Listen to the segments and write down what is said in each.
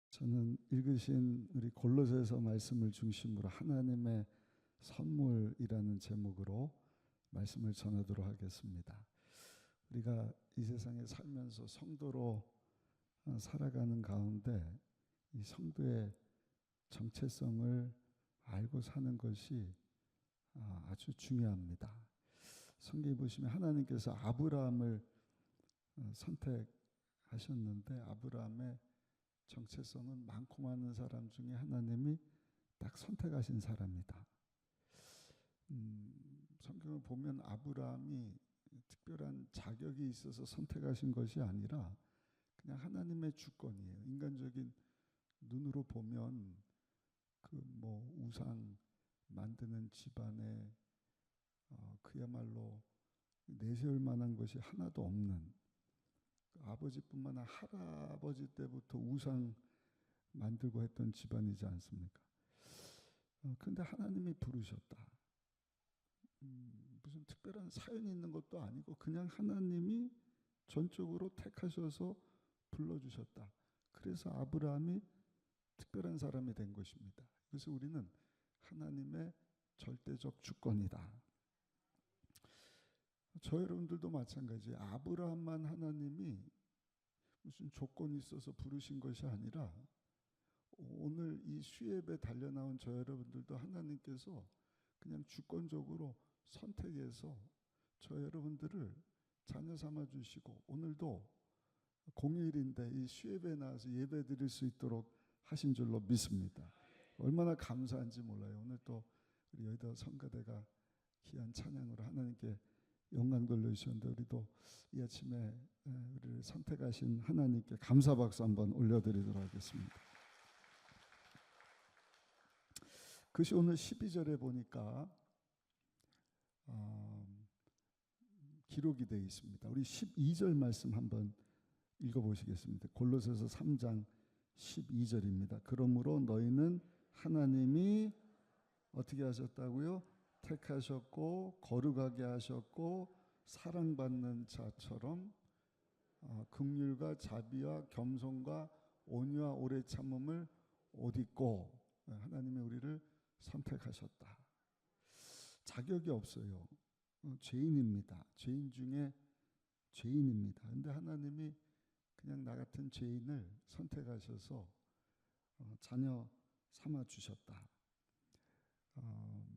저는 읽으신 우리 골로새서 말씀을 중심으로 하나님의 선물이라는 제목으로 말씀을 전하도록 하겠습니다. 우리가 이 세상에 살면서 성도로 살아가는 가운데 이 성도의 정체성을 알고 사는 것이 아주 중요합니다. 성경에 보시면 하나님께서 아브라함을 선택하셨는데 아브라함의 정체성은 많고 많은 사람 중에 하나님이 딱 선택하신 사람이다. 성경을 보면 아브라함이 특별한 자격이 있어서 선택하신 것이 아니라 그냥 하나님의 주권이에요. 인간적인 눈으로 보면 그 우상 만드는 집안에 그야말로 내세울 만한 것이 하나도 없는, 아버지뿐만 아니라 할아버지 때부터 우상 만들고 했던 집안이지 않습니까? 그런데 하나님이 부르셨다. 무슨 특별한 사연이 있는 것도 아니고 그냥 하나님이 전적으로 택하셔서 불러주셨다. 그래서 아브라함이 특별한 사람이 된 것입니다. 그래서 우리는 하나님의 절대적 주권이다. 저 여러분들도 마찬가지예요. 아브라함만 하나님이 무슨 조건이 있어서 부르신 것이 아니라 오늘 이 수예배에 달려나온 저 여러분들도 하나님께서 그냥 주권적으로 선택해서 저 여러분들을 자녀 삼아 주시고 오늘도 공휴일인데 이 수예배에 나와서 예배 드릴 수 있도록 하신 줄로 믿습니다. 얼마나 감사한지 몰라요. 오늘 또 우리 여의도 성가대가 귀한 찬양으로 하나님께 영광 돌려주셨는데 우리도 이 아침에 우리를 선택하신 하나님께 감사 박수 한번 올려드리도록 하겠습니다. 그것이 오늘 12절에 보니까 기록이 되어 있습니다. 우리 12절 말씀 한번 읽어보시겠습니다. 골로새서 3장 12절입니다. 그러므로 너희는 하나님이 어떻게 하셨다고요? 택하셨고 거룩하게 하셨고 사랑받는 자처럼 긍휼과 자비와 겸손과 온유와 오래 참음을 옷 입고 하나님이 우리를 선택하셨다. 자격이 없어요. 죄인입니다. 죄인 중에 죄인입니다. 그런데 하나님이 그냥 나 같은 죄인을 선택하셔서 자녀 삼아 주셨다.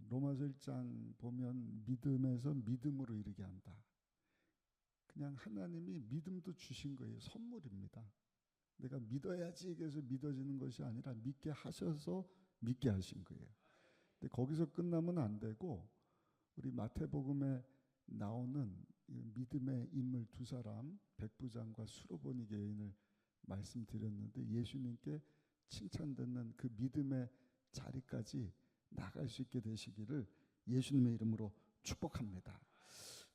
로마서 1장 보면 믿음에서 믿음으로 이르게 한다. 그냥 하나님이 믿음도 주신 거예요. 선물입니다. 내가 믿어야지 그래서 믿어지는 것이 아니라 믿게 하셔서 믿게 하신 거예요. 근데 거기서 끝나면 안 되고 우리 마태복음에 나오는 믿음의 인물 두 사람 백부장과 수로보니 여인을 말씀드렸는데 예수님께 칭찬받는 그 믿음의 자리까지 나갈 수 있게 되시기를 예수님의 이름으로 축복합니다.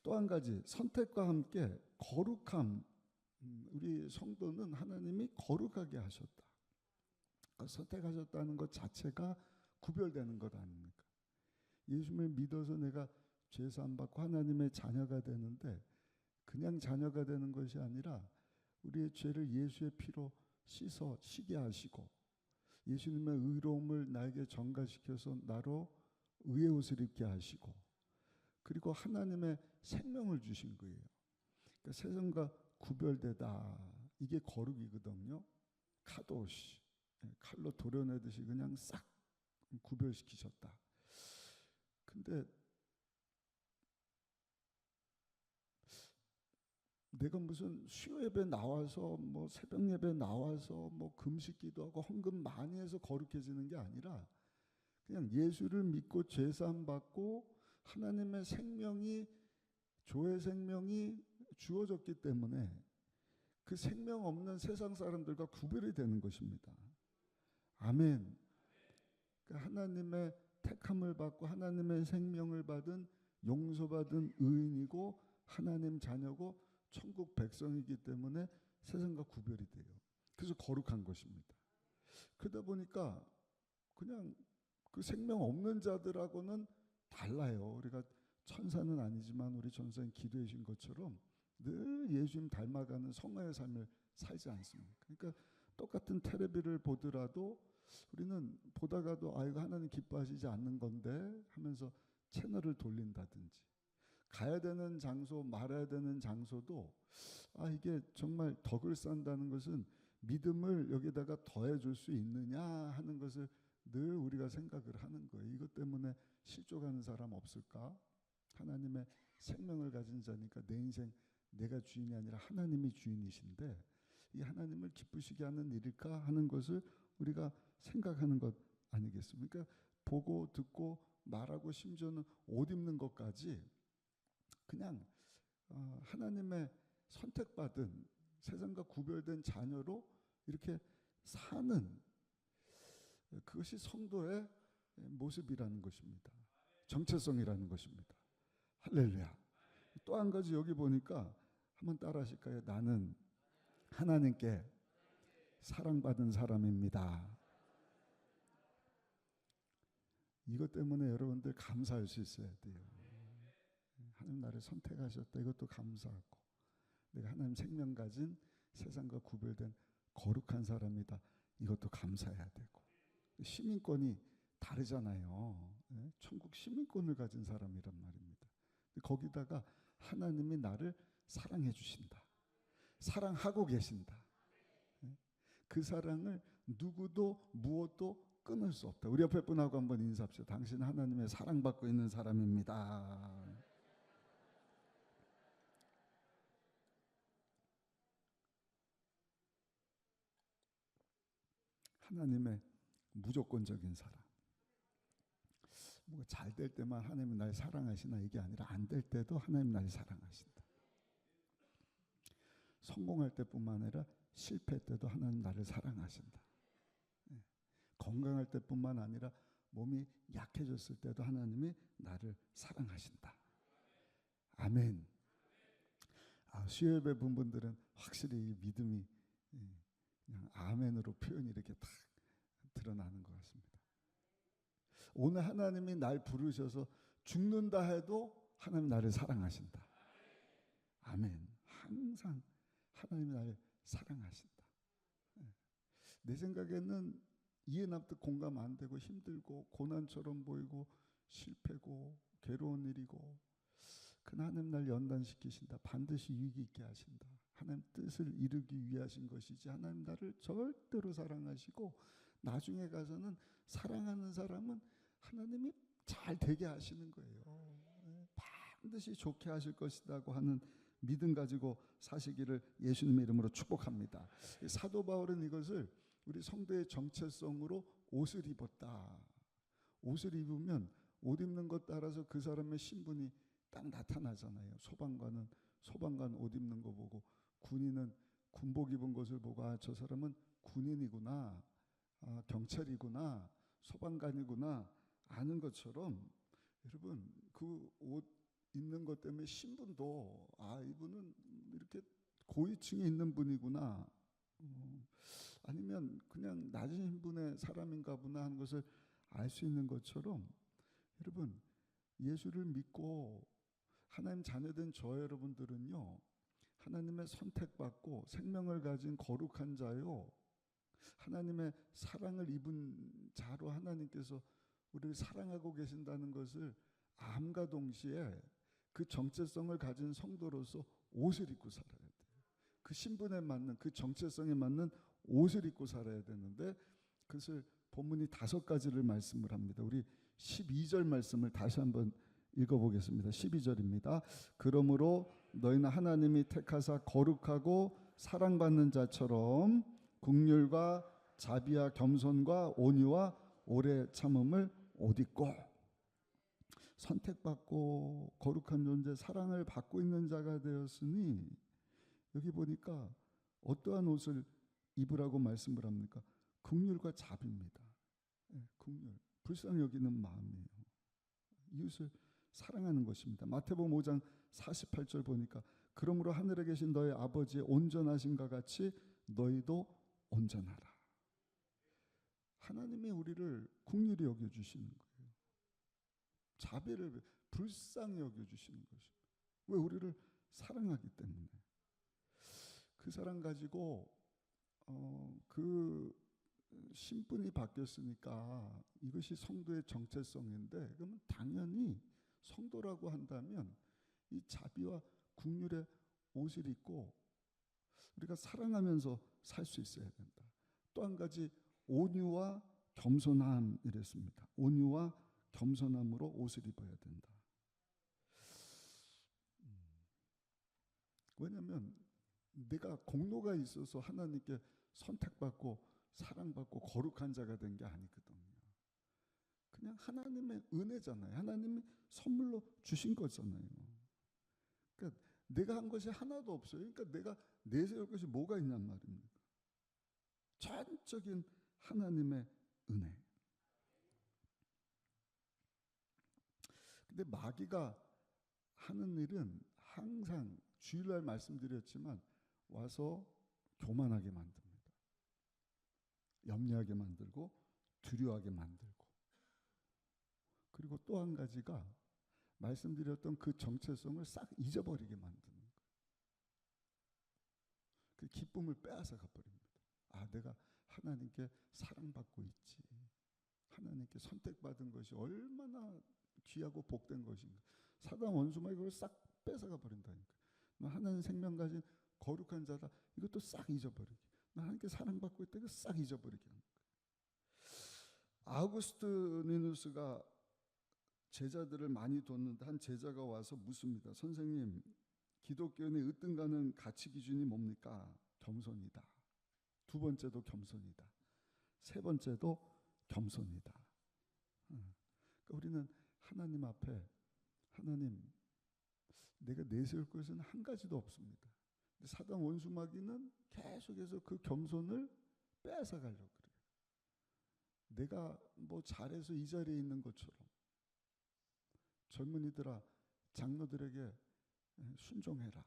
또 한 가지 선택과 함께 거룩함. 우리 성도는 하나님이 거룩하게 하셨다. 선택하셨다는 것 자체가 구별되는 것 아닙니까? 예수님을 믿어서 내가 죄사함 받고 하나님의 자녀가 되는데 그냥 자녀가 되는 것이 아니라 우리의 죄를 예수의 피로 씻어 쉬게 하시고 예수님의 의로움을 나에게 전가시켜서 나로 의의 옷을 입게 하시고 그리고 하나님의 생명을 주신 거예요. 그러니까 세상과 구별되다. 이게 거룩이거든요. 카도시. 칼로 도려내듯이 그냥 싹 구별시키셨다. 근데 내가 무슨 수요 예배 나와서 새벽 예배 나와서 금식 기도하고 헌금 많이 해서 거룩해지는 게 아니라 그냥 예수를 믿고 죄사함 받고 하나님의 생명이 조의 생명이 주어졌기 때문에 그 생명 없는 세상 사람들과 구별이 되는 것입니다. 아멘. 그러니까 하나님의 택함을 받고 하나님의 생명을 받은 용서받은 의인이고 하나님 자녀고 천국 백성이기 때문에 세상과 구별이 돼요. 그래서 거룩한 것입니다. 그러다 보니까 그냥 그 생명 없는 자들하고는 달라요. 우리가 천사는 아니지만 우리 전사님 기도해 주신 것처럼 늘 예수님 닮아가는 성화의 삶을 살지 않습니까? 그러니까 똑같은 텔레비를 보더라도 우리는 보다가도 이거 하나님 기뻐하시지 않는 건데 하면서 채널을 돌린다든지, 가야 되는 장소, 말아야 되는 장소도 이게 정말 덕을 쌓는다는 것은 믿음을 여기다가 더해 줄 수 있느냐 하는 것을 늘 우리가 생각을 하는 거예요. 이것 때문에 실족하는 사람 없을까? 하나님의 생명을 가진 자니까 내 인생 내가 주인이 아니라 하나님이 주인이신데 이 하나님을 기쁘시게 하는 일일까 하는 것을 우리가 생각하는 것 아니겠습니까? 그러니까 보고 듣고 말하고 심지어는 옷 입는 것까지 그냥 하나님의 선택받은 세상과 구별된 자녀로 이렇게 사는, 그것이 성도의 모습이라는 것입니다. 정체성이라는 것입니다. 할렐루야. 또 한 가지 여기 보니까 한번 따라 하실까요? 나는 하나님께 사랑받은 사람입니다. 이것 때문에 여러분들 감사할 수 있어야 돼요. 하나님 나를 선택하셨다. 이것도 감사하고, 내가 하나님 생명 가진 세상과 구별된 거룩한 사람이다. 이것도 감사해야 되고, 시민권이 다르잖아요. 천국 시민권을 가진 사람이란 말입니다. 거기다가 하나님이 나를 사랑해 주신다. 사랑하고 계신다. 그 사랑을 누구도 무엇도 끊을 수 없다. 우리 옆에 분하고 한번 인사합시다. 당신 하나님의 사랑받고 있는 사람입니다. 하나님의 무조건적인 사랑. 뭐가 잘 될 때만 하나님이 날 사랑하시나 이게 아니라 안 될 때도 하나님 날 사랑하신다. 성공할 때뿐만 아니라 실패 때도 하나님 나를 사랑하신다. 건강할 때뿐만 아니라 몸이 약해졌을 때도 하나님이 나를 사랑하신다. 아멘. 수요예배 분들은 확실히 이 믿음이 그냥 아멘으로 표현이 이렇게 딱 드러나는 것 같습니다. 오늘 하나님이 날 부르셔서 죽는다 해도 하나님 나를 사랑하신다. 아멘. 항상 하나님이 나를 사랑하신다. 내 생각에는 이해 납득 공감 안 되고 힘들고 고난처럼 보이고 실패고 괴로운 일이고, 그러나 하나님 날 연단시키신다. 반드시 유익 있게 하신다. 하나님 뜻을 이루기 위해 하신 것이지 하나님 나를 절대로 사랑하시고 나중에 가서는 사랑하는 사람은 하나님이 잘 되게 하시는 거예요. 반드시 좋게 하실 것이라고 하는 믿음 가지고 사시기를 예수님의 이름으로 축복합니다. 사도 바울은 이것을 우리 성도의 정체성으로 옷을 입었다. 옷을 입으면 옷 입는 것 따라서 그 사람의 신분이 딱 나타나잖아요. 소방관은 소방관 옷 입는 거 보고, 군인은 군복 입은 것을 보고 저 사람은 군인이구나, 경찰이구나, 소방관이구나 아는 것처럼, 여러분 그 옷 입는 것 때문에 신분도 이분은 이렇게 고위층에 있는 분이구나, 아니면 그냥 낮은 신분의 사람인가 보나 하는 것을 알 수 있는 것처럼, 여러분 예수를 믿고 하나님 자녀된 저 여러분들은요, 하나님의 선택받고 생명을 가진 거룩한 자요, 하나님의 사랑을 입은 자로 하나님께서 우리를 사랑하고 계신다는 것을 암과 동시에 그 정체성을 가진 성도로서 옷을 입고 살아야 돼요. 그 신분에 맞는, 그 정체성에 맞는 옷을 입고 살아야 되는데, 그것을 본문이 5가지를 말씀을 합니다. 우리 12절 말씀을 다시 한번 읽어보겠습니다. 12절입니다. 그러므로 너희는 하나님이 택하사 거룩하고 사랑받는 자처럼 긍휼과 자비와 겸손과 온유와 오래 참음을 옷 입고, 선택받고 거룩한 존재, 사랑을 받고 있는 자가 되었으니, 여기 보니까 어떠한 옷을 입으라고 말씀을 합니까? 긍휼과 자비입니다. 긍휼, 불쌍히 여기는 마음이에요. 이웃을 사랑하는 것입니다. 마태복음 5장 48절 보니까 그러므로 하늘에 계신 너희 아버지의 온전하신가 같이 너희도 온전하라. 하나님이 우리를 긍휼히 여겨주시는 거예요. 자비를 불쌍히 여겨주시는 것입니다. 왜? 우리를 사랑하기 때문에. 그 사랑 가지고 그 신분이 바뀌었으니까 이것이 성도의 정체성인데, 그러면 당연히 성도라고 한다면 이 자비와 긍휼의 옷을 입고 우리가 사랑하면서 살 수 있어야 된다. 또 한 가지, 온유와 겸손함이랬습니다. 온유와 겸손함으로 옷을 입어야 된다. 왜냐하면 내가 공로가 있어서 하나님께 선택받고 사랑받고 거룩한 자가 된 게 아니거든요. 그냥 하나님의 은혜잖아요. 하나님이 선물로 주신 거잖아요. 그러니까 내가 한 것이 하나도 없어요. 그러니까 내가 내세울 것이 뭐가 있냔 말입니다. 전적인 하나님의 은혜. 근데 마귀가 하는 일은 항상 주일날 말씀드렸지만 와서 교만하게 만듭니다. 염려하게 만들고 두려워하게 만들고, 그리고 또 한 가지가 말씀드렸던 그 정체성을 싹 잊어버리게 만드는 거예요. 그 기쁨을 빼앗아 가버립니다. 아, 내가 하나님께 사랑받고 있지. 하나님께 선택받은 것이 얼마나 귀하고 복된 것인가. 사단 원수마귀 그걸 싹 뺏어가 버린다니까. 너 하나님 생명 가진 거룩한 자다. 이것도 싹 잊어버리게. 너 하나님께 사랑받고 있다. 이거 싹 잊어버리게 하는 거예요. 아우구스티누스가 제자들을 많이 뒀는데 한 제자가 와서 묻습니다. 선생님, 기독교인의 으뜸가는 가치 기준이 뭡니까? 겸손이다. 두 번째도 겸손이다. 세 번째도 겸손이다. 그러니까 우리는 하나님 앞에, 하나님, 내가 내세울 것은 한 가지도 없습니다. 근데 사단 원수마귀는 계속해서 그 겸손을 빼앗아 가려고 그래요. 내가 뭐 잘해서 이 자리에 있는 것처럼. 젊은이들아, 장로들에게 순종해라.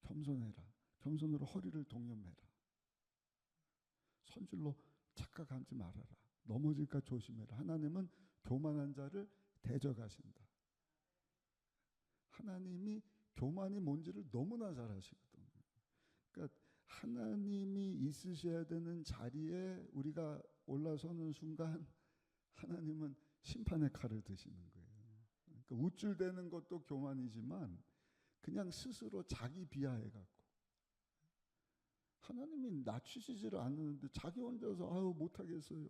겸손해라. 겸손으로 허리를 동여매라. 선줄로 착각하지 말아라. 넘어질까 조심해라. 하나님은 교만한 자를 대적하신다. 하나님이 교만이 뭔지를 너무나 잘 아시거든요. 그러니까 하나님이 있으셔야 되는 자리에 우리가 올라서는 순간 하나님은 심판의 칼을 드시는 거예요. 그러니까 우쭐대는 것도 교만이지만 그냥 스스로 자기 비하해갖고 하나님이 낮추시지를 않는데 자기 혼자서 아유 못하겠어요.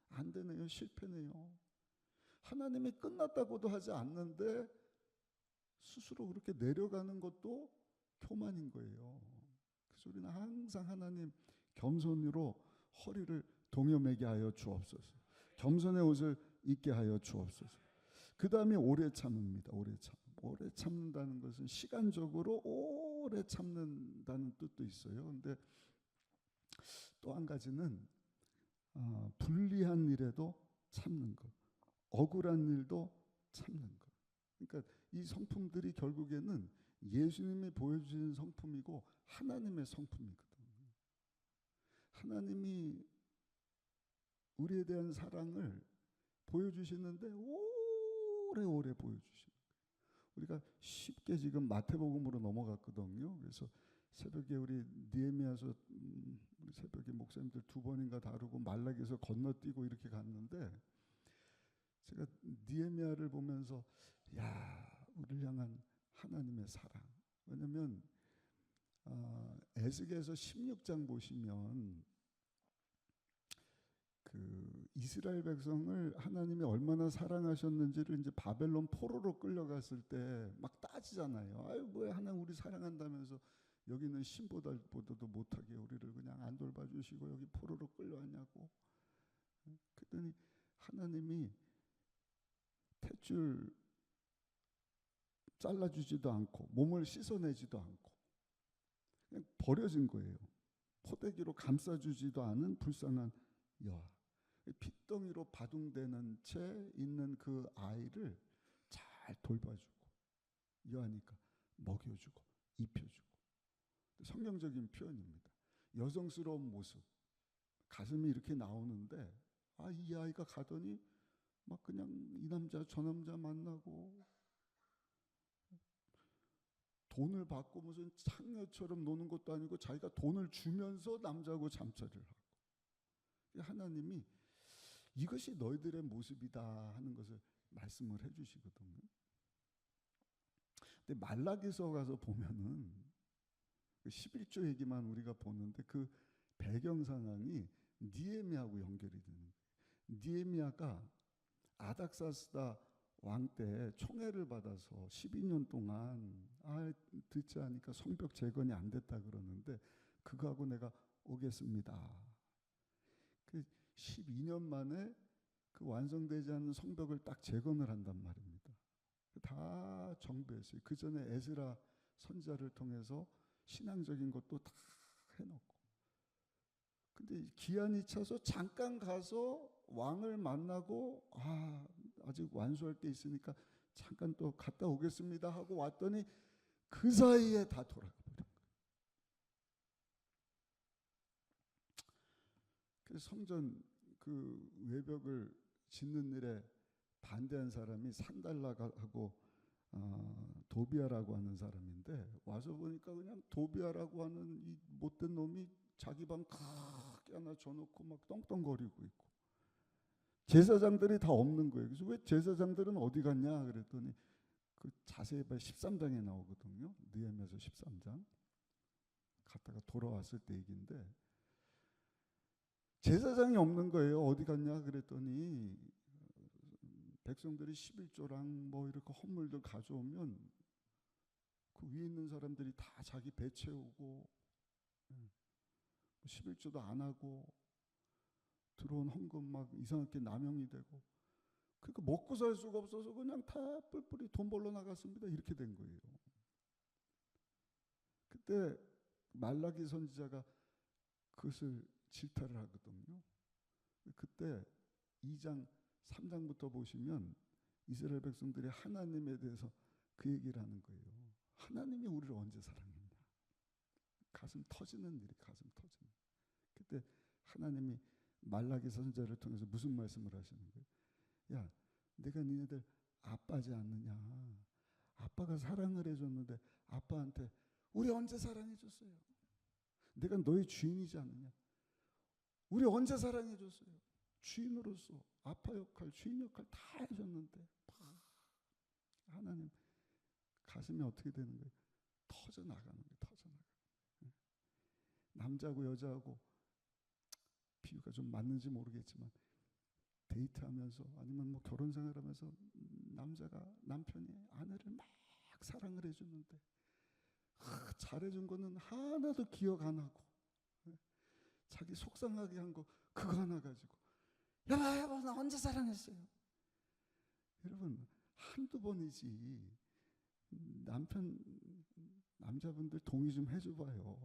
안 되네요. 실패네요. 하나님이 끝났다고도 하지 않는데 스스로 그렇게 내려가는 것도 교만인 거예요. 그래서 우리는 항상 하나님 겸손으로 허리를 동여매게 하여 주옵소서. 겸손의 옷을 입게 하여 주옵소서. 그 다음에 오래 참습니다. 오래 참. 오래 참는다는 것은 시간적으로 오래 참는다는 뜻도 있어요. 근데 또 한 가지는 불리한 일에도 참는 것, 억울한 일도 참는 것. 그러니까 이 성품들이 결국에는 예수님이 보여주신 성품이고 하나님의 성품이거든요. 하나님이 우리에 대한 사랑을 보여주시는데 오래오래 보여주시는 거예요. 우리가 쉽게 지금 마태복음으로 넘어갔거든요. 그래서 새벽에 우리 느헤미야서 우리 새벽에 목사님들 2번인가 다루고 말라기에서 건너뛰고 이렇게 갔는데 제가 느헤미야를 보면서 야, 우리를 향한 하나님의 사랑. 왜냐하면 에스겔서 16장 보시면 그 이스라엘 백성을 하나님이 얼마나 사랑하셨는지를 이제 바벨론 포로로 끌려갔을 때 막 따지잖아요. 아유, 뭐야, 하나님 우리 사랑한다면서 여기는 신보다도 못하게 우리를 그냥 안 돌봐주시고 여기 포로로 끌려왔냐고. 그랬더니 하나님이 탯줄 잘라주지도 않고 몸을 씻어내지도 않고 그냥 버려진 거예요. 포대기로 감싸주지도 않은 불쌍한 여아. 핏덩이로 바둥대는 채 있는 그 아이를 잘 돌봐주고 여아니까 먹여주고 입혀주고. 성경적인 표현입니다. 여성스러운 모습, 가슴이 이렇게 나오는데 이 아이가 가더니 막 그냥 이 남자 저 남자 만나고 돈을 받고 무슨 창녀처럼 노는 것도 아니고 자기가 돈을 주면서 남자하고 잠자리를 하고. 하나님이 이것이 너희들의 모습이다 하는 것을 말씀을 해주시거든요. 근데 말라기서 가서 보면은 11조 얘기만 우리가 보는데 그 배경 상황이 느헤미야하고 연결이 되는 거예요. 느헤미야가 아닥사스다 왕 때 총애를 받아서 12년 동안 듣지 않으니까 성벽 재건이 안 됐다 그러는데 그거하고 내가 오겠습니다. 그 12년 만에 그 완성되지 않은 성벽을 딱 재건을 한단 말입니다. 다 정비했어요. 그 전에 에스라 선지자를 통해서 신앙적인 것도 다 해놓고. 근데 기한이 차서 잠깐 가서 왕을 만나고 아직 완수할 게 있으니까 잠깐 또 갔다 오겠습니다 하고 왔더니 그 사이에 다 돌아가 버린 거예요. 그래서 성전 그 외벽을 짓는 일에 반대한 사람이 산달락하고 도비아라고 하는 사람인데 와서 보니까 그냥 도비아라고 하는 이 못된 놈이 자기 방 크게 하나 줘놓고 막 떵떵거리고 있고 제사장들이 다 없는 거예요. 그래서 왜 제사장들은 어디 갔냐 그랬더니 그 자세히 봐야 13장에 나오거든요. 느헤미야서 13장 갔다가 돌아왔을 때 얘기인데 제사장이 없는 거예요. 어디 갔냐 그랬더니 백성들이 11조랑 뭐 이렇게 헌물들 가져오면 그 위에 있는 사람들이 다 자기 배 채우고 11조도 안 하고 들어온 헌금 막 이상하게 남용이 되고 그러니까 먹고 살 수가 없어서 그냥 다 뿔뿔이 돈 벌러 나갔습니다. 이렇게 된 거예요. 그때 말라기 선지자가 그것을 질타를 하거든요. 그때 2장 3장부터 보시면 이스라엘 백성들이 하나님에 대해서 그 얘기를 하는 거예요. 하나님이 우리를 언제 사랑했냐. 가슴 터지는 일이 가슴 터지는. 그때 하나님이 말라기 선지자를 통해서 무슨 말씀을 하시는 거예요? 야, 내가 니네들 아빠지 않느냐. 아빠가 사랑을 해줬는데 아빠한테 우리 언제 사랑해줬어요? 내가 너의 주인이지 않느냐. 우리 언제 사랑해줬어요? 주인으로서 아빠 역할, 주인 역할 다 해줬는데 하나님 가슴이 어떻게 되는 거예요? 터져나가는 거예요. 터져나가는 거예요. 남자하고 여자하고 비유가 좀 맞는지 모르겠지만 데이트하면서 아니면 뭐 결혼 생활하면서 남편이 아내를 막 사랑을 해주는데 잘해준 거는 하나도 기억 안 하고 자기 속상하게 한 거 그거 하나 가지고 여보 나 언제 사랑했어요? 여러분 한두 번이지 남자분들 동의 좀 해줘봐요.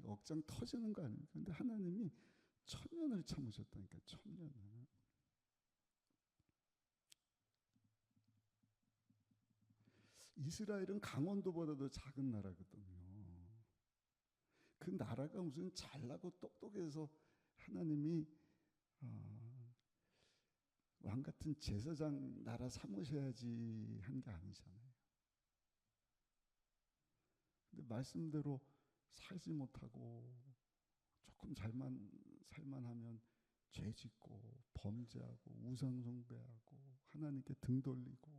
억장 터지는 거 아닙니까? 근데 하나님이 1000년을 참으셨다니까. 1000년을. 이스라엘은 강원도보다도 작은 나라거든요. 그 나라가 무슨 잘나고 똑똑해서 하나님이 왕 같은 제사장 나라 삼으셔야지 한 게 아니잖아요. 근데 말씀대로 살지 못하고 조금 잘만 살만하면 죄 짓고 범죄하고 우상 숭배하고 하나님께 등 돌리고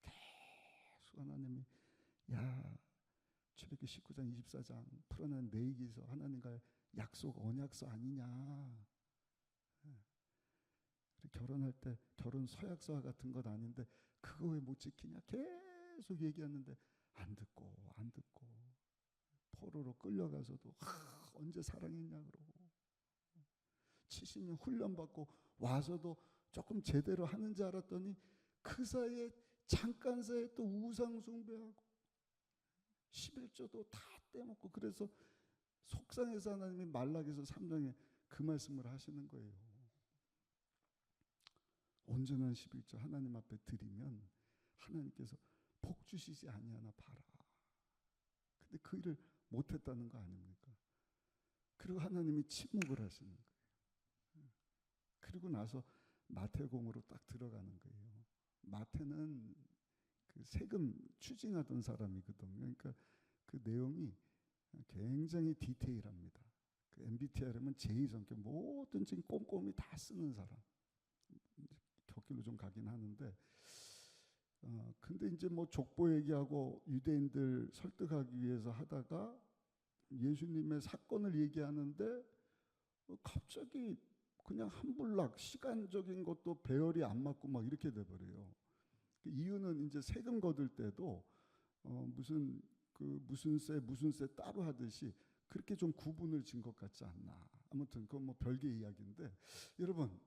계속 하나님이 출애굽기 19장 24장 풀어낸 레위기서 하나님과의 약속 언약서 아니냐. 결혼할 때 결혼 서약서 같은 건 아닌데 그거 왜 못 지키냐 계속 얘기하는데 안 듣고 포로로 끌려가서도 언제 사랑했냐 그러고 70년 훈련받고 와서도 조금 제대로 하는 줄 알았더니 그 사이에 잠깐 사이에 또 우상 숭배하고 11조도 다 떼먹고 그래서 속상해서 하나님이 말라기서 3장에 그 말씀을 하시는 거예요. 온전한 11조 하나님 앞에 드리면 하나님께서 복 주시지 아니하나 봐라. 근데 그 일을 못했다는 거 아닙니까? 그리고 하나님이 침묵을 하시는 거예요. 그리고 나서 마태복음으로 딱 들어가는 거예요. 마태는 그 세금 추징하던 사람이거든요. 그러니까 그 내용이 굉장히 디테일합니다. 그 MBTI라면 제2성격 모든 지금 꼼꼼히 다 쓰는 사람. 격길로 좀 가긴 하는데, 근데 이제 뭐 족보 얘기하고 유대인들 설득하기 위해서 하다가 예수님의 사건을 얘기하는데 갑자기 그냥 한블락 시간적인 것도 배열이 안 맞고 막 이렇게 돼버려요. 그 이유는 이제 세금 거둘 때도 무슨 세 따로 하듯이 그렇게 좀 구분을 진 것 같지 않나. 아무튼 그건 뭐 별개 이야기인데, 여러분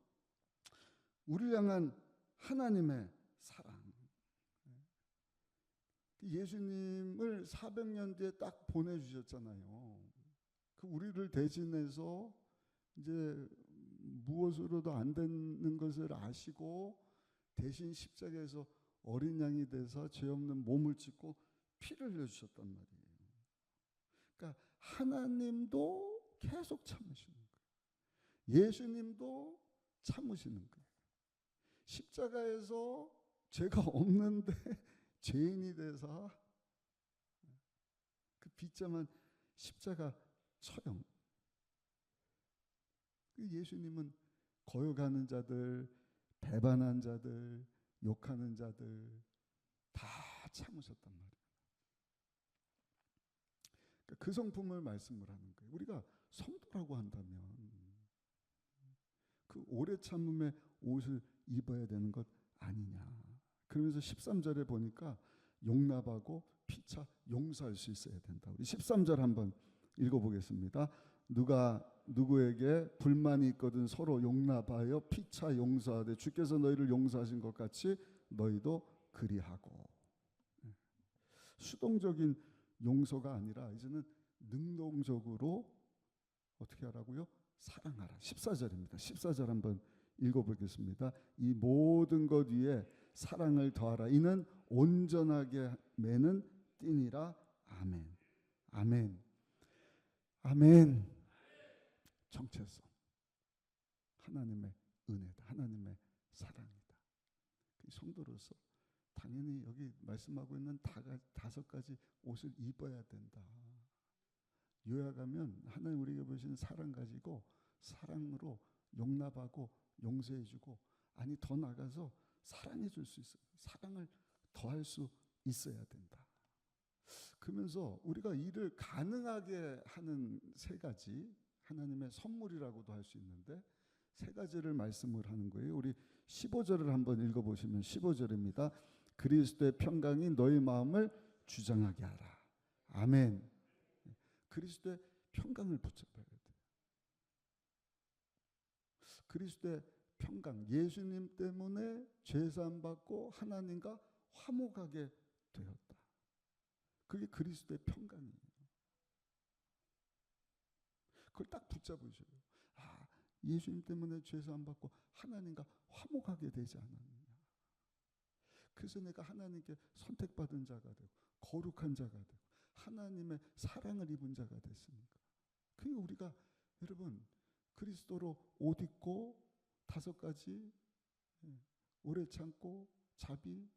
우리를 향한 하나님의 사랑, 예수님을 400년 뒤에 딱 보내주셨잖아요. 그 우리를 대신해서 이제 무엇으로도 안 되는 것을 아시고 대신 십자가에서 어린 양이 되사 죄 없는 몸을 찢고 피를 흘려주셨단 말이에요. 그러니까 하나님도 계속 참으시는 거예요. 예수님도 참으시는 거예요. 십자가에서 죄가 없는데 죄인이 되사 그 비참한 십자가 처형. 예수님은 거역하는 자들, 배반한 자들, 욕하는 자들 다 참으셨단 말이에요. 그러니까 그 성품을 말씀을 하는 거예요. 우리가 성도라고 한다면 그 오래 참음의 옷을 입어야 되는 것 아니냐. 그러면서 13절에 보니까 용납하고 피차 용서할 수 있어야 된다. 우리 13절 한번 읽어보겠습니다. 누가 누구에게 불만이 있거든 서로 용납하여 피차 용서하되 주께서 너희를 용서하신 것 같이 너희도 그리하고. 수동적인 용서가 아니라 이제는 능동적으로 어떻게 하라고요? 사랑하라. 14절입니다. 14절 한번 읽어보겠습니다. 이 모든 것 위에 사랑을 더하라. 이는 온전하게 매는 띠니라. 아멘. 아멘. 아멘. 정체성. 하나님의 은혜다. 하나님의 사랑이다. 성도로서 당연히 여기 말씀하고 있는 다섯 가지 옷을 입어야 된다. 요약하면 하나님 우리에게 보시는 사랑 가지고 사랑으로 용납하고 용서해주고, 아니 더 나가서 사랑해줄 수 있어요. 사랑을 더할 수 있어야 된다. 그러면서 우리가 이를 가능하게 하는 세 가지, 하나님의 선물이라고도 할 수 있는데 세 가지를 말씀을 하는 거예요. 우리 15절을 한번 읽어보시면 15절입니다. 그리스도의 평강이 너희 마음을 주장하게 하라. 아멘. 그리스도의 평강을 붙잡아야 돼요. 그리스도의 평강, 예수님 때문에 죄사함 받고 하나님과 화목하게 되었다. 그게 그리스도의 평강이에요. 그걸 딱 붙잡으셔요. 아, 예수님 때문에 죄사함 받고 하나님과 화목하게 되지 않았느냐. 그래서 내가 하나님께 선택받은 자가 되고 거룩한 자가 되고 하나님의 사랑을 입은 자가 됐으니까. 그게 우리가 여러분 그리스도로 옷 입고 다섯 가지 오래 참고 자비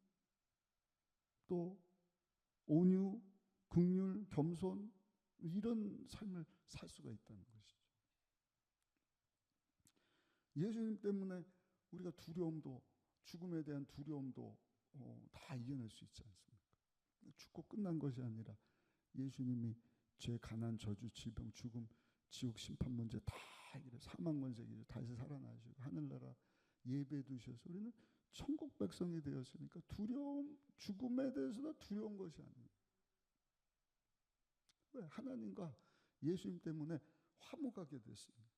또 온유 긍휼 겸손 이런 삶을 살 수가 있다는 것이죠. 예수님 때문에 우리가 두려움도 죽음에 대한 두려움도 다 이겨낼 수 있지 않습니까? 죽고 끝난 것이 아니라 예수님이 죄, 가난, 저주, 질병, 죽음, 지옥, 심판 문제 다 해결해 사망 권세기죠. 다시 살아나시고 하늘나라 예배해 두셔서 우리는 천국 백성이 되었으니까 두려움, 죽음에 대해서도 두려운 것이 아니에요. 왜? 하나님과 예수님 때문에 화목하게 됐습니다.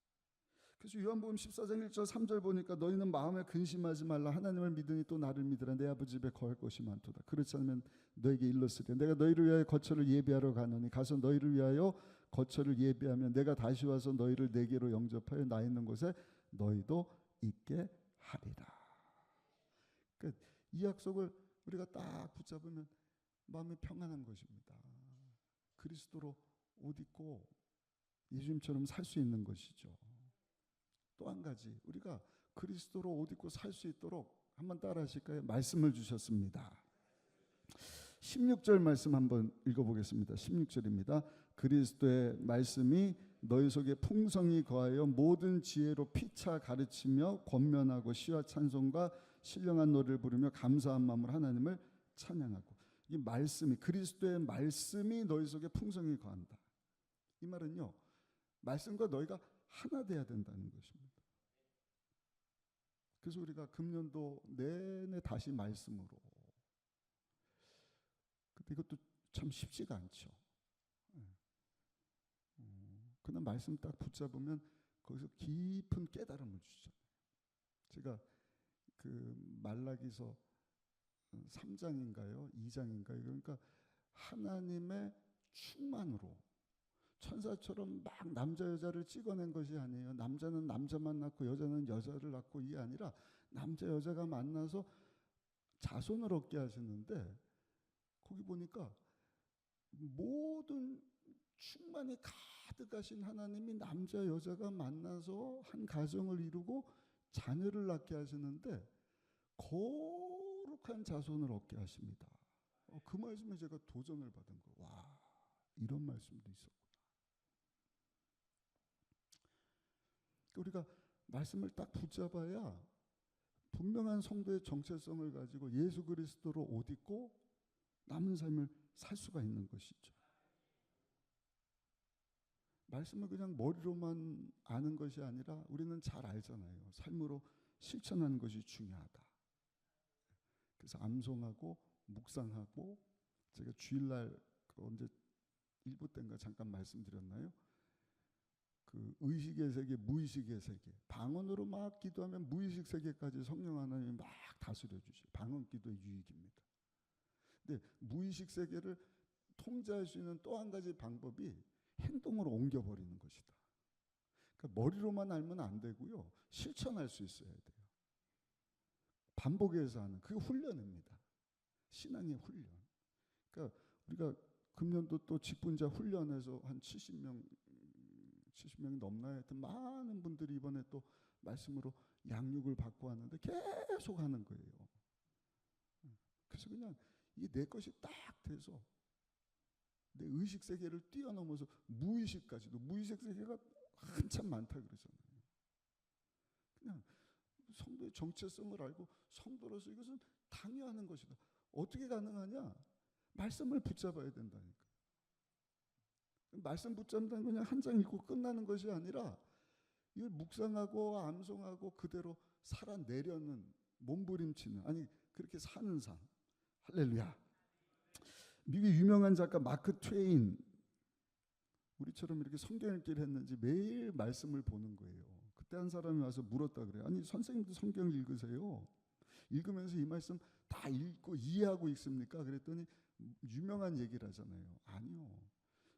그래서 요한복음 14장 1절 3절 보니까 너희는 마음에 근심하지 말라. 하나님을 믿으니 또 나를 믿으라. 내 아버지 집에 거할 것이 많도다. 그렇지 않으면 너에게 일렀으리라. 내가 너희를 위하여 거처를 예비하러 가노니 가서 너희를 위하여 거처를 예비하면 내가 다시 와서 너희를 내게로 영접하여 나 있는 곳에 너희도 있게 하리라. 그러니까 이 약속을 우리가 딱 붙잡으면 마음이 평안한 것입니다. 그리스도로 옷 입고 예수님처럼 살 수 있는 것이죠. 또 한 가지 우리가 그리스도로 옷 입고 살 수 있도록 한번 따라 하실까요? 말씀을 주셨습니다. 16절 말씀 한번 읽어보겠습니다. 16절입니다. 그리스도의 말씀이 너희 속에 풍성히 거하여 모든 지혜로 피차 가르치며 권면하고 시와 찬송과 신령한 노래를 부르며 감사한 마음으로 하나님을 찬양하고. 이 말씀이, 그리스도의 말씀이 너희 속에 풍성히 거한다. 이 말은요, 말씀과 너희가 하나 돼야 된다는 것입니다. 그래서 우리가 금년도 내내 다시 말씀으로. 근데 이것도 참 쉽지가 않죠. 그냥 말씀 딱 붙잡으면 거기서 깊은 깨달음을 주잖아요. 제가 그 말라기서 3장인가요? 2장인가요? 그러니까 하나님의 충만으로 천사처럼 막 남자 여자를 찍어낸 것이 아니에요. 남자는 남자만 낳고 여자는 여자를 낳고, 이게 아니라 남자 여자가 만나서 자손을 얻게 하시는데, 거기 보니까 모든 충만이 가득하신 하나님이 남자 여자가 만나서 한 가정을 이루고 자녀를 낳게 하시는데 거룩한 자손을 얻게 하십니다. 그 말씀에 제가 도전을 받은 거예요. 와, 이런 말씀도 있었구나. 우리가 말씀을 딱 붙잡아야 분명한 성도의 정체성을 가지고 예수 그리스도로 옷 입고 남은 삶을 살 수가 있는 것이죠. 말씀을 그냥 머리로만 아는 것이 아니라 우리는 잘 알잖아요. 삶으로 실천하는 것이 중요하다. 그래서 암송하고 묵상하고, 제가 주일날 언제 일부 때인가 잠깐 말씀드렸나요? 그 의식의 세계, 무의식의 세계, 방언으로 막 기도하면 무의식 세계까지 성령 하나님이 막 다스려 주시. 방언 기도의 유익입니다. 근데 무의식 세계를 통제할 수 있는 또 한 가지 방법이 행동으로 옮겨버리는 것이다. 그러니까 머리로만 알면 안 되고요, 실천할 수 있어야 돼요. 반복해서 하는, 그게 훈련입니다. 신앙의 훈련. 그러니까 우리가 금년도 또 직분자 훈련해서 한 70명이 넘나요? 하여튼 많은 분들이 이번에 또 말씀으로 양육을 받고 왔는데 계속 하는 거예요. 그래서 그냥 이게 내 것이 딱 돼서 내 의식 세계를 뛰어넘어서 무의식까지도, 무의식 세계가 한참 많다 그러잖아요. 그냥 성도의 정체성을 알고 성도로서 이것은 당연한 것이다. 어떻게 가능하냐? 말씀을 붙잡아야 된다니까. 말씀 붙잡는 그냥 한 장 읽고 끝나는 것이 아니라 이걸 묵상하고 암송하고 그대로 살아내려는, 몸부림치는, 아니 그렇게 사는 삶. 할렐루야. 미국의 유명한 작가 마크 트웨인, 우리처럼 이렇게 성경 읽기를 했는지 매일 말씀을 보는 거예요. 그때 한 사람이 와서 물었다 그래요. 아니 선생님도 성경 읽으세요? 읽으면서 이 말씀 다 읽고 이해하고 있습니까? 그랬더니 유명한 얘기를 하잖아요. 아니요,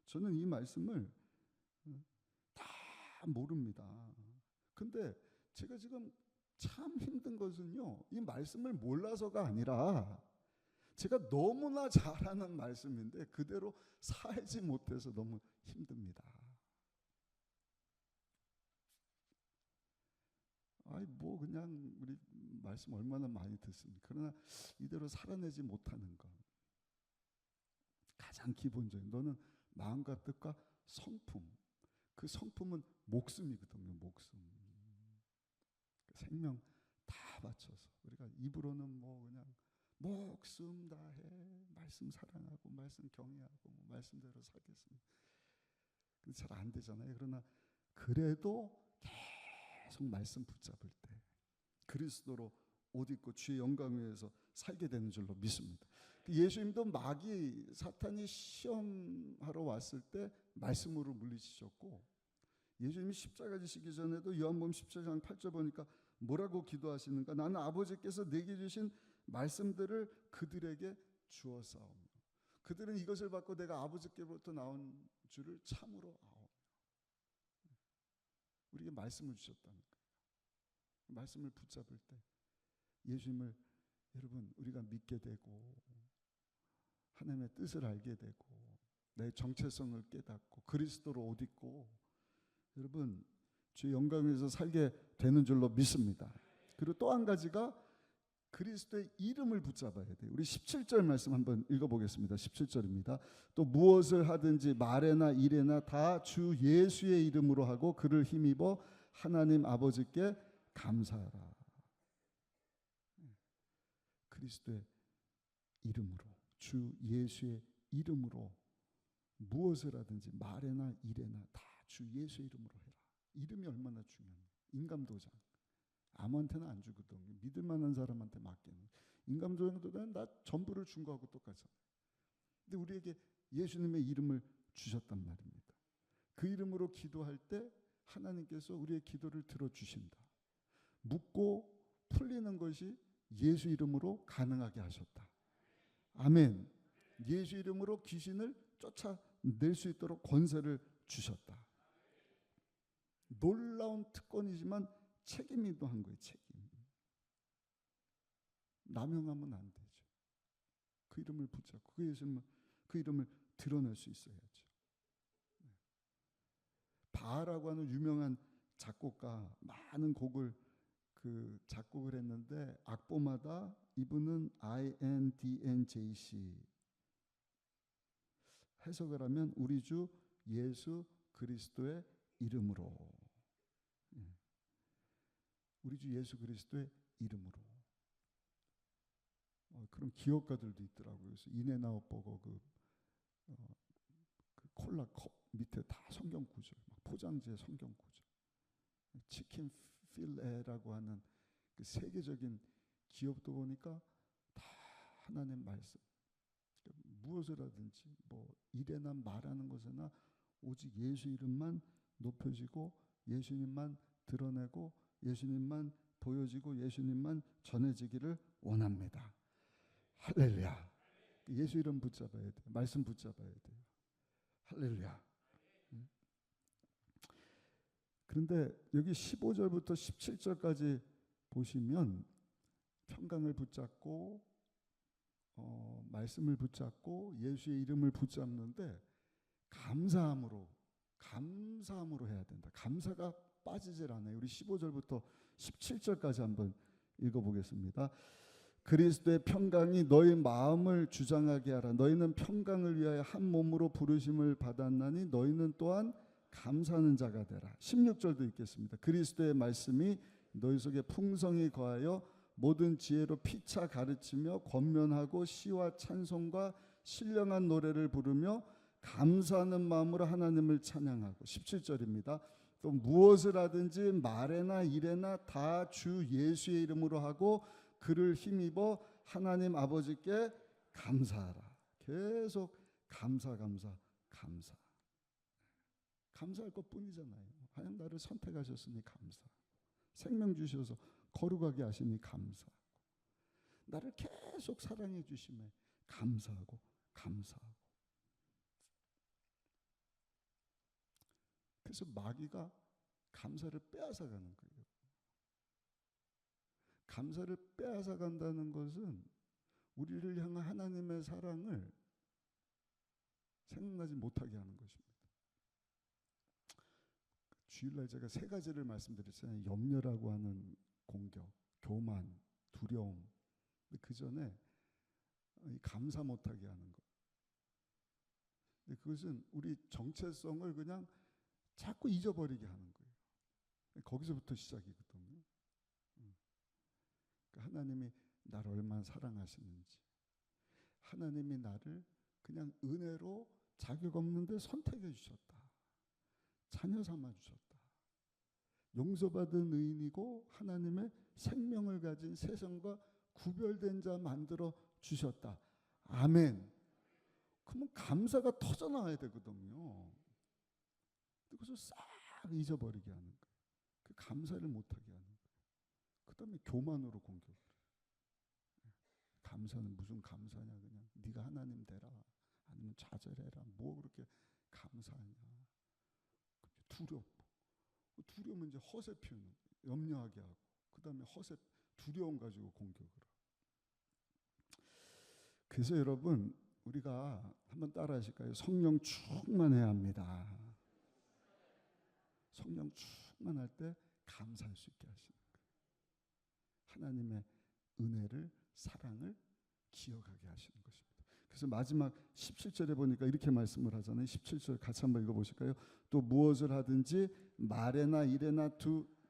저는 이 말씀을 다 모릅니다. 근데 제가 지금 참 힘든 것은요, 이 말씀을 몰라서가 아니라 제가 너무나 잘하는 말씀인데 그대로 살지 못해서 너무 힘듭니다. 아이 뭐 그냥 우리 말씀 얼마나 많이 듣습니까? 그러나 이대로 살아내지 못하는 것, 가장 기본적인, 너는 마음과 뜻과 성품, 그 성품은 목숨이거든요. 목숨, 생명 다 바쳐서 우리가 입으로는 뭐 그냥 목숨 다해 말씀 사랑하고 말씀 경외하고 뭐 말씀대로 살겠습니다. 근데 잘 안 되잖아요. 그러나 그래도 계속 말씀 붙잡을 때 그리스도로 옷 입고 주의 영광 위에서 살게 되는 줄로 믿습니다. 예수님도 마귀 사탄이 시험하러 왔을 때 말씀으로 물리치셨고, 예수님이 십자가 지시기 전에도 요한복음 17장 8절 보니까 뭐라고 기도하시는가? 나는 아버지께서 내게 주신 말씀들을 그들에게 주었사오며 그들은 이것을 받고 내가 아버지께로부터 나온 줄을 참으로 아오며. 우리에게 말씀을 주셨다는 거예요. 말씀을 붙잡을 때 예수님을 여러분 우리가 믿게 되고 하나님의 뜻을 알게 되고 내 정체성을 깨닫고 그리스도로 옷 입고 여러분 주의 영광에서 살게 되는 줄로 믿습니다. 그리고 또 한 가지가 그리스도의 이름을 붙잡아야 돼요. 우리 17절 말씀 한번 읽어보겠습니다. 17절입니다. 또 무엇을 하든지 말에나 일에나 다 주 예수의 이름으로 하고 그를 힘입어 하나님 아버지께 감사하라. 그리스도의 이름으로, 주 예수의 이름으로 무엇을 하든지 말에나 일에나 다 주 예수의 이름으로 해라. 이름이 얼마나 중요해요. 인감도장. 아무한테나 안 주거든요. 믿을 만한 사람한테 맡기는. 인감도장도 나 전부를 준 거하고 똑같잖아요. 근데 우리에게 예수님의 이름을 주셨단 말입니다. 그 이름으로 기도할 때 하나님께서 우리의 기도를 들어주신다. 묻고 풀리는 것이 예수 이름으로 가능하게 하셨다. 아멘. 예수 이름으로 귀신을 쫓아낼 수 있도록 권세를 주셨다. 놀라운 특권이지만 책임이 또 한 거예요. 책임. 남용하면 안 되죠. 그 이름을 붙잡고 그 이름을 드러낼 수 있어야죠. 바하라고 하는 유명한 작곡가 많은 곡을 작곡을 했는데 악보마다 이분은 INDNJC 해석을 하면 우리 주 예수 그리스도의 이름으로, 우리 주 예수 그리스도의 이름으로. 그런 기업가들도 있더라고요. 그래서 인앤아웃버거 그 콜라 컵 밑에 다 성경 구절, 포장지에 성경 구절. 치킨 필레라고 하는 그 세계적인 기업도 보니까 다 하나님 말씀. 무엇을 하든지 뭐 일에나 말하는 것에나 오직 예수 이름만 높여지고 예수님만 드러내고 예수님만 보여지고 예수님만 전해지기를 원합니다. 할렐루야. 예수 이름 붙잡아야 돼요. 말씀 붙잡아야 돼요. 할렐루야. 그런데 여기 15절부터 17절까지 보시면 평강을 붙잡고 말씀을 붙잡고 예수의 이름을 붙잡는데 감사함으로 해야 된다. 감사가 빠지질 않아요. 우리 15절부터 17절까지 한번 읽어보겠습니다. 그리스도의 평강이 너희 마음을 주장하게 하라. 너희는 평강을 위하여 한 몸으로 부르심을 받았나니 너희는 또한 감사하는 자가 되라. 16절도 읽겠습니다. 그리스도의 말씀이 너희 속에 풍성히 거하여 모든 지혜로 피차 가르치며 권면하고 시와 찬송과 신령한 노래를 부르며 감사하는 마음으로 하나님을 찬양하고. 17절입니다. 또 무엇을 하든지 말에나 일에나 다 주 예수의 이름으로 하고 그를 힘입어 하나님 아버지께 감사하라. 계속 감사. 감사할 것뿐이잖아요. 하나님 나를 선택하셨으니 감사. 생명 주셔서 거룩하게 하시니 감사. 나를 계속 사랑해 주심에 감사하고. 그래서 마귀가 감사를 빼앗아 가는 거예요. 감사를 빼앗아 간다는 것은 우리를 향한 하나님의 사랑을 생각나지 못하게 하는 것입니다. 주일날 제가 세 가지를 말씀드렸잖아요. 염려라고 하는 공격, 교만, 두려움. 그 전에 감사 못하게 하는 것. 그것은 우리 정체성을 그냥 자꾸 잊어버리게 하는 거예요. 거기서부터 시작이거든요. 하나님이 나를 얼마나 사랑하시는지, 하나님이 나를 그냥 은혜로 자격 없는데 선택해 주셨다. 자녀 삼아 주셨다. 용서받은 의인이고 하나님의 생명을 가진 세상과 구별된 자 만들어 주셨다. 아멘. 그러면 감사가 터져나와야 되거든요. 그것을 싹 잊어버리게 하는 거예요. 그 감사를 못하게 하는 거예요. 그 다음에 교만으로 공격을 해요. 감사는 무슨 감사냐, 그냥 네가 하나님 되라, 아니면 좌절해라, 뭐 그렇게 감사하냐. 두려우면 이제 허세 피우는 거예요. 염려하게 하고, 그 다음에 두려움 가지고 공격을 하고. 그래서 여러분, 우리가 한번 따라 하실까요? 성령 충만해야 합니다. 성령 충만할 때 감사할 수 있게 하시는 거예요. 하나님의 은혜를, 사랑을 기억하게 하시는 것입니다. 그래서 마지막 17절에 보니까 이렇게 말씀을 하잖아요. 17절 같이 한번 읽어보실까요? 또 무엇을 하든지 말에나 일에나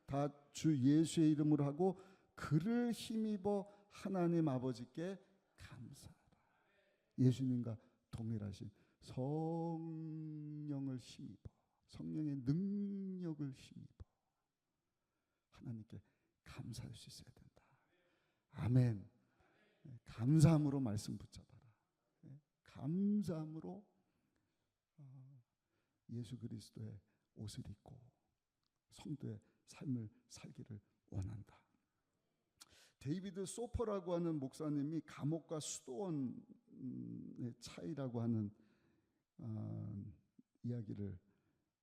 다 주 예수의 이름으로 하고 그를 힘입어 하나님 아버지께 감사하라. 예수님과 동일하신 성령을 힘입어, 성령의 능력을 힘입어 하나님께 감사할 수 있어야 된다. 아멘. 감사함으로 말씀 붙잡아라. 감사함으로 예수 그리스도의 옷을 입고 성도의 삶을 살기를 원한다. 데이비드 소퍼라고 하는 목사님이 감옥과 수도원의 차이라고 하는 이야기를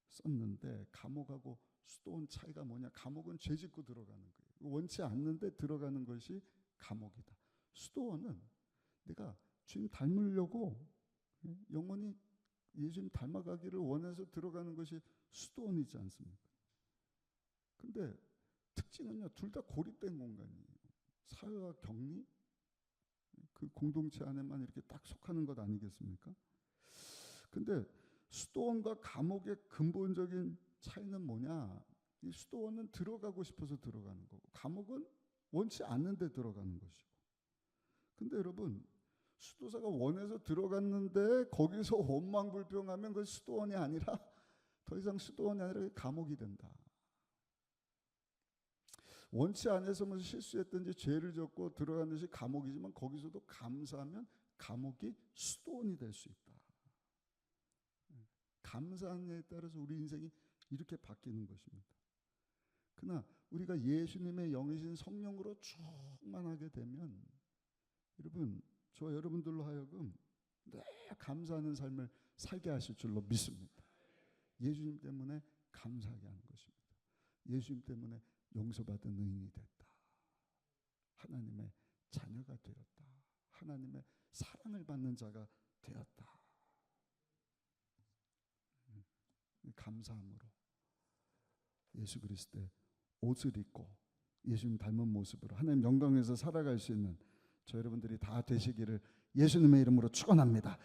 썼는데, 감옥하고 수도원 차이가 뭐냐? 감옥은 죄 짓고 들어가는 거예요. 원치 않는데 들어가는 것이 감옥이다. 수도원은 내가 주님 닮으려고 영원히 예수님 닮아가기를 원해서 들어가는 것이 수도원이지 않습니까? 근데 특징은요, 둘 다 고립된 공간이에요. 사회와 격리, 그 공동체 안에만 이렇게 딱 속하는 것 아니겠습니까? 근데 수도원과 감옥의 근본적인 차이는 뭐냐? 이 수도원은 들어가고 싶어서 들어가는 거고, 감옥은 원치 않는데 들어가는 것이고. 근데 여러분, 수도사가 원해서 들어갔는데 거기서 원망불평하면 그 수도원이 아니라, 더 이상 수도원이 아니라 감옥이 된다. 원치 않아서 뭐 실수했든지 죄를 졌고 들어간 것이 감옥이지만 거기서도 감사하면 감옥이 수도원이 될 수 있다. 감사하는 데 따라서 우리 인생이 이렇게 바뀌는 것입니다. 그러나 우리가 예수님의 영이신 성령으로 충만하게 되면 여러분, 저 여러분들로 하여금 늘 감사하는 삶을 살게 하실 줄로 믿습니다. 예수님 때문에 감사하게 하는 것입니다. 예수님 때문에 용서받은 의인이 됐다. 하나님의 자녀가 되었다. 하나님의 사랑을 받는 자가 되었다. 감사함으로 예수 그리스도의 옷을 입고 예수님 닮은 모습으로 하나님 영광에서 살아갈 수 있는 저 여러분들이 다 되시기를 예수님의 이름으로 축원합니다.